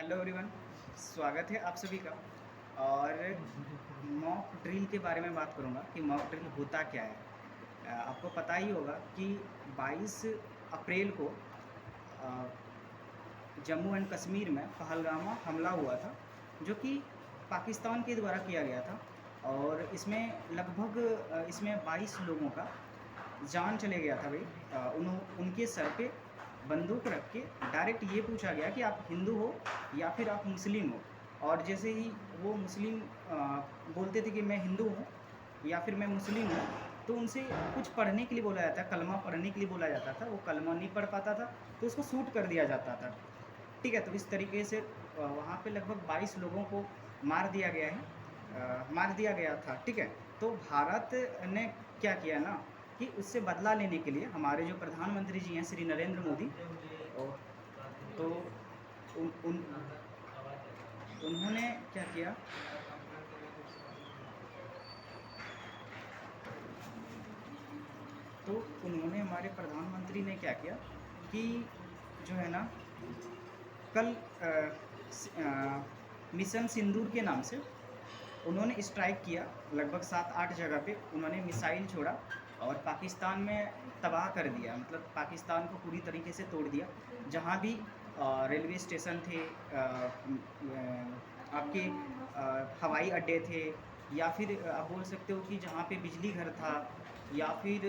Hello everyone, स्वागत है आप सभी का। और मॉक ड्रिल के बारे में बात करूँगा कि मॉक ड्रिल होता क्या है। आपको पता ही होगा कि 22 अप्रैल को जम्मू एंड कश्मीर में पहलगामा हमला हुआ था, जो कि पाकिस्तान के द्वारा किया गया था। और इसमें लगभग इसमें 22 लोगों का जान चले गया था भाई। उनके सर पे बंदूक रख के डायरेक्ट ये पूछा गया कि आप हिंदू हो या फिर आप मुस्लिम हो। और जैसे ही वो मुस्लिम बोलते थे कि मैं हिंदू हूँ या फिर मैं मुस्लिम हूँ, तो उनसे कुछ पढ़ने के लिए बोला जाता है, कलमा पढ़ने के लिए बोला जाता था। वो कलमा नहीं पढ़ पाता था तो उसको शूट कर दिया जाता था। ठीक है, तो इस तरीके से वहाँ पे लगभग 22 लोगों को मार दिया गया है, मार दिया गया था। ठीक है, तो भारत ने क्या किया ना कि उससे बदला लेने के लिए हमारे जो प्रधानमंत्री जी हैं श्री नरेंद्र मोदी, तो उन, उन उन्होंने क्या किया, तो उन्होंने हमारे प्रधानमंत्री ने क्या किया कि जो है ना कल मिशन सिंदूर के नाम से उन्होंने स्ट्राइक किया। लगभग 7-8 जगह पे उन्होंने मिसाइल छोड़ा और पाकिस्तान में तबाह कर दिया, मतलब पाकिस्तान को पूरी तरीके से तोड़ दिया। जहाँ भी रेलवे स्टेशन थे, आपके हवाई अड्डे थे, या फिर आप बोल सकते हो कि जहाँ पे बिजली घर था, या फिर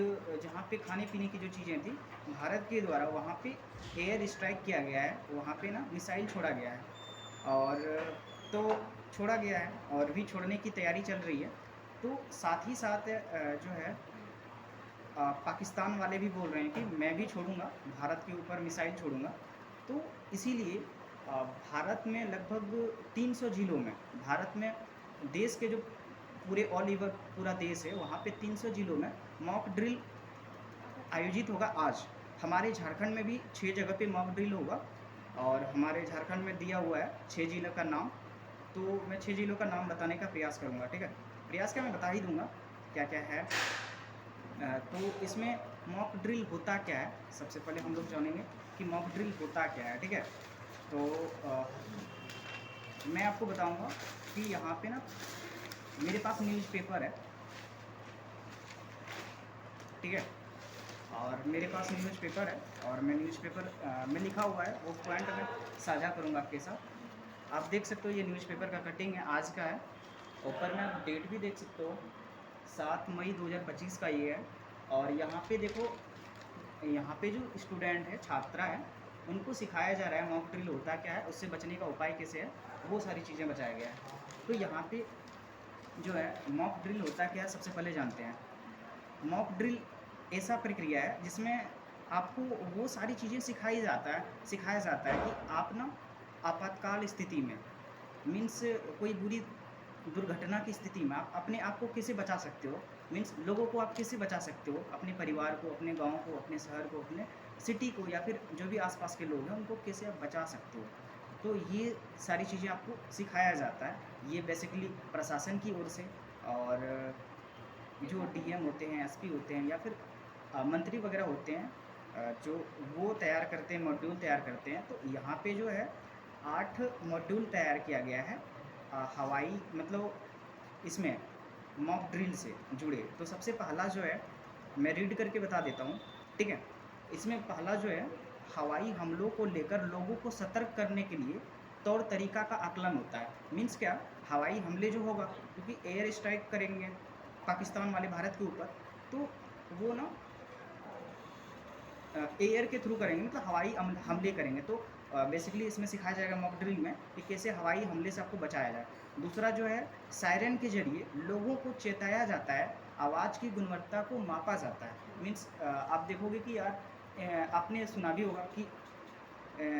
जहाँ पे खाने पीने की जो चीज़ें थी, भारत के द्वारा वहाँ पे एयर स्ट्राइक किया गया है। वहाँ पे ना मिसाइल छोड़ा गया है, और तो छोड़ा गया है और भी छोड़ने की तैयारी चल रही है। तो साथ ही साथ जो है पाकिस्तान वाले भी बोल रहे हैं कि मैं भी छोड़ूंगा, भारत के ऊपर मिसाइल छोड़ूंगा। तो इसीलिए भारत में लगभग 300 जिलों में, भारत में देश के जो पूरे ऑल ओवर पूरा देश है, वहाँ पे 300 जिलों में मॉक ड्रिल आयोजित होगा आज। हमारे झारखंड में भी 6 जगह पे मॉक ड्रिल होगा, और हमारे झारखंड में दिया हुआ है 6 जिलों का नाम। तो मैं 6 जिलों का नाम बताने का प्रयास करूँगा। ठीक है, प्रयास क्या, मैं बता ही दूँगा क्या क्या है। तो इसमें मॉक ड्रिल होता क्या है, सबसे पहले हम लोग जानेंगे कि मॉक ड्रिल होता क्या है। ठीक है, तो मैं आपको बताऊँगा कि यहाँ पे ना मेरे पास न्यूज़पेपर है। ठीक है, और मेरे पास न्यूज़पेपर है, और मैं न्यूज़पेपर में लिखा हुआ है वो पॉइंट मैं साझा करूँगा आपके साथ। आप देख सकते हो ये न्यूज़पेपर का कटिंग है, आज का है। ऊपर में आप डेट भी देख सकते हो, 7 मई 2025 का ये है। और यहाँ पे देखो, यहाँ पे जो स्टूडेंट है, छात्रा है, उनको सिखाया जा रहा है मॉक ड्रिल होता क्या है, उससे बचने का उपाय कैसे है, वो सारी चीज़ें बताया गया है। तो यहाँ पे जो है मॉक ड्रिल होता क्या है, सबसे पहले जानते हैं। मॉक ड्रिल ऐसा प्रक्रिया है जिसमें आपको वो सारी चीज़ें सिखाया जाता है कि आप ना आपातकाल स्थिति में, मीन्स कोई बुरी दुर्घटना की स्थिति में आप अपने आप को कैसे बचा सकते हो, मीन्स लोगों को आप कैसे बचा सकते हो, अपने परिवार को, अपने गांव को, अपने शहर को, अपने सिटी को, या फिर जो भी आसपास के लोग हैं उनको कैसे आप बचा सकते हो। तो ये सारी चीज़ें आपको सिखाया जाता है, ये बेसिकली प्रशासन की ओर से। और जो डीएम होते हैं, एसपी होते हैं, या फिर मंत्री वगैरह होते हैं, जो वो तैयार करते हैं, मॉड्यूल तैयार करते हैं। तो यहाँ पे जो है 8 मॉड्यूल तैयार किया गया है हवाई, मतलब इसमें मॉक ड्रिल से जुड़े। तो सबसे पहला जो है मैं रीड करके बता देता हूँ। ठीक है, इसमें पहला जो है हवाई हमलों को लेकर लोगों को सतर्क करने के लिए तौर तरीका का आकलन होता है। मीन्स क्या, हवाई हमले जो होगा, क्योंकि एयर स्ट्राइक करेंगे पाकिस्तान वाले भारत के ऊपर, तो वो ना एयर के थ्रू करेंगे, मतलब हवाई हमले करेंगे। तो बेसिकली इसमें सिखाया जाएगा मॉक ड्रिल में कि कैसे हवाई हमले से आपको बचाया जाए। दूसरा जो है सायरन के जरिए लोगों को चेताया जाता है, आवाज़ की गुणवत्ता को मापा जाता है। मीन्स आप देखोगे कि यार आपने सुना भी होगा कि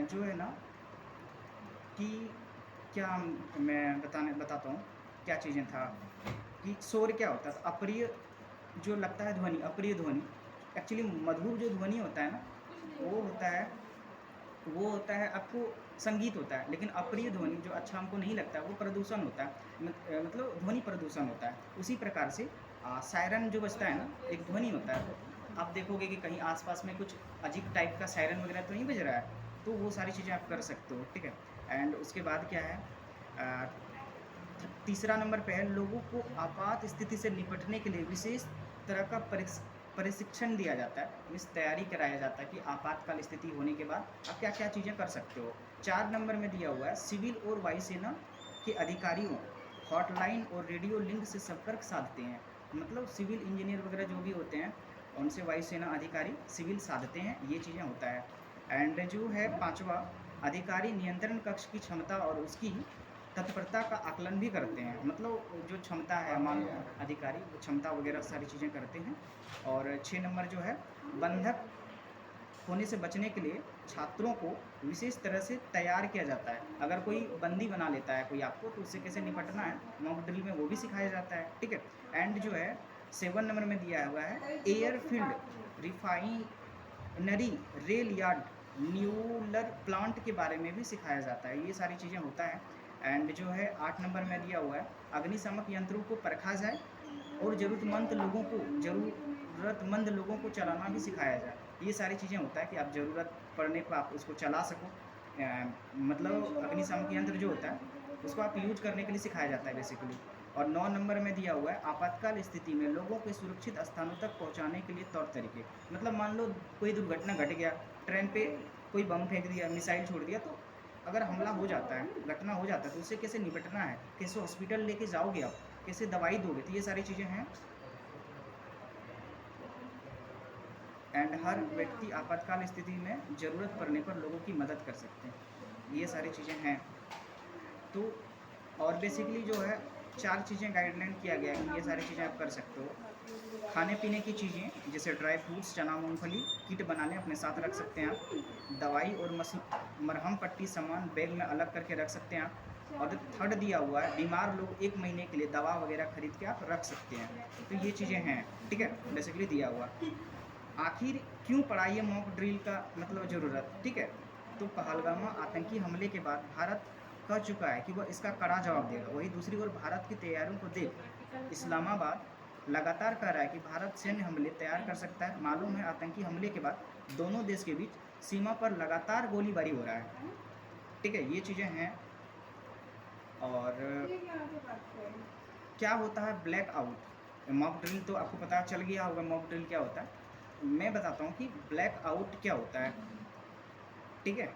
जो है ना कि क्या मैं बताता हूँ क्या चीज़ें था, कि शोर क्या होता है। तो अप्रिय जो लगता है ध्वनि, अप्रिय ध्वनि, एक्चुअली मधुर जो ध्वनि होता है ना, वो होता है वो होता है आपको संगीत होता है। लेकिन अप्रिय ध्वनि जो अच्छा हमको नहीं लगता है, वो प्रदूषण होता है, मतलब ध्वनि प्रदूषण होता है। उसी प्रकार से सायरन जो बजता है ना, एक ध्वनि होता है। तो आप देखोगे कि कहीं आसपास में कुछ अजीब टाइप का सायरन वगैरह तो नहीं बज रहा है, तो वो सारी चीज़ें आप कर सकते हो। ठीक है, एंड उसके बाद क्या है, तीसरा नंबर पे है, लोगों को आपात स्थिति से निपटने के लिए विशेष तरह का प्रशिक्षण दिया जाता है, मीन्स तैयारी कराया जाता है कि आपातकाल स्थिति होने के बाद आप क्या क्या चीज़ें कर सकते हो। 4 नंबर में दिया हुआ है, सिविल और वायुसेना के अधिकारियों हॉटलाइन और रेडियो लिंक से संपर्क साधते हैं, मतलब सिविल इंजीनियर वगैरह जो भी होते हैं उनसे वायुसेना अधिकारी सिविल साधते हैं, ये चीज़ें होता है। एंड जो है 5वां, अधिकारी नियंत्रण कक्ष की क्षमता और उसकी तत्परता का आकलन भी करते हैं, मतलब जो क्षमता है मान लो अधिकारी वो क्षमता वगैरह सारी चीज़ें करते हैं। और 6 नंबर जो है, बंधक होने से बचने के लिए छात्रों को विशेष तरह से तैयार किया जाता है, अगर कोई बंदी बना लेता है कोई आपको तो उससे कैसे निपटना है मॉक ड्रिल में वो भी सिखाया जाता है, ठीक है। एंड जो है 7 नंबर में दिया हुआ है, airfield refinery rail yard nuclear plant के बारे में भी सिखाया जाता है, ये सारी चीज़ें होता है। एंड जो है 8 नंबर में दिया हुआ है, अग्निशामक यंत्रों को परखा जाए और ज़रूरतमंद लोगों को चलाना भी सिखाया जाए, ये सारी चीज़ें होता है कि आप ज़रूरत पड़ने पर आप उसको चला सको। मतलब अग्निशामक यंत्र जो होता है उसको आप यूज करने के लिए सिखाया जाता है बेसिकली। और 9 नंबर में दिया हुआ है, आपातकाल स्थिति में लोगों को सुरक्षित स्थानों तक पहुंचाने के लिए तौर तरीके, मतलब मान लो कोई दुर्घटना घट गया, ट्रेन पे कोई बम फेंक दिया, मिसाइल छोड़ दिया, तो अगर हमला हो जाता है, घटना हो जाता है तो उससे कैसे निपटना है, कैसे हॉस्पिटल लेके जाओगे आप, कैसे दवाई दोगे, तो ये सारी चीज़ें हैं। एंड हर व्यक्ति आपातकाल स्थिति में ज़रूरत पड़ने पर लोगों की मदद कर सकते हैं, ये सारी चीज़ें हैं। तो और बेसिकली जो है 4 चीज़ें गाइडलाइन किया गया है कि ये सारी चीज़ें आप कर सकते हो। खाने पीने की चीज़ें जैसे ड्राई फ्रूट्स, चना, मूंगफली, किट बना लें, अपने साथ रख सकते हैं आप। दवाई और मरहम पट्टी सामान बैग में अलग करके रख सकते हैं आप। और थर्ड दिया हुआ है, बीमार लोग 1 महीने के लिए दवा वगैरह खरीद के आप रख सकते हैं, तो ये चीज़ें हैं, ठीक है, बेसिकली दिया हुआ। आखिर क्यों पड़ा ये मॉक ड्रिल का मतलब ज़रूरत, ठीक है। तो पहलगाम आतंकी हमले के बाद भारत कह चुका है कि वह इसका कड़ा जवाब देगा, वहीं दूसरी ओर भारत की तैयारियों को देख इस्लामाबाद लगातार कह रहा है कि भारत सैन्य हमले तैयार कर सकता है। मालूम है आतंकी हमले के बाद दोनों देश के बीच सीमा पर लगातार गोलीबारी हो रहा है, ठीक है, ये चीज़ें हैं। और क्या होता है ब्लैक आउट, मॉक ड्रिल तो आपको पता चल गया होगा मॉक ड्रिल क्या होता है, मैं बताता हूँ कि ब्लैक आउट क्या होता है, ठीक है।